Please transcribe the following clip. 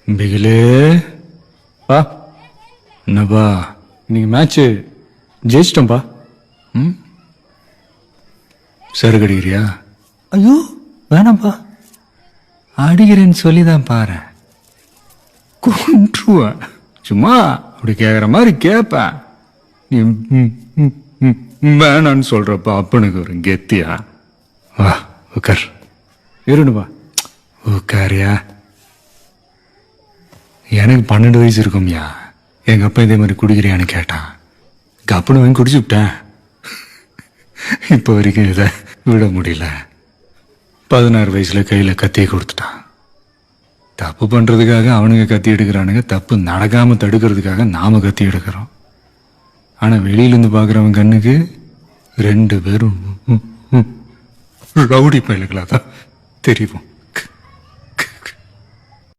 பிகிலே பா என்னப்பா இன்னைக்கு மேட்ச்சு ஜெயிச்சிட்டோம்ப்பா. ம் சருக்கு அடிக்கிறியா? ஐயோ வேணாம்ப்பா, அடிக்கிறேன்னு சொல்லிதான் பாரு, கொன்றுவேன். சும்மா அப்படி கேட்குற மாதிரி கேட்பேன். நீ வேணான்னு சொல்றப்ப அப்பனுக்கு ஒரு கெத்தியா? வா உட்கார். இருணுப்பா உட்காரியா. எனக்கு 12 வயசு இருக்கும்யா. எங்க அப்பா இதே மாதிரி குடிக்கிறியான்னு கேட்டான். கப்புனு வாங்கி குடிச்சு விட்டேன். இப்போ வரைக்கும் இதை விட முடியல. 16 வயசுல கையில கத்தியை கொடுத்துட்டான். தப்பு பண்றதுக்காக அவனுங்க கத்தி எடுக்கிறானுங்க, தப்பு நடக்காம தடுக்கிறதுக்காக நாம கத்தி எடுக்கிறோம். ஆனா வெளியிலிருந்து பாக்குறவன் கண்ணுக்கு 2 பேரும் ரவுடி பயலுகளா தான் தெரியும்.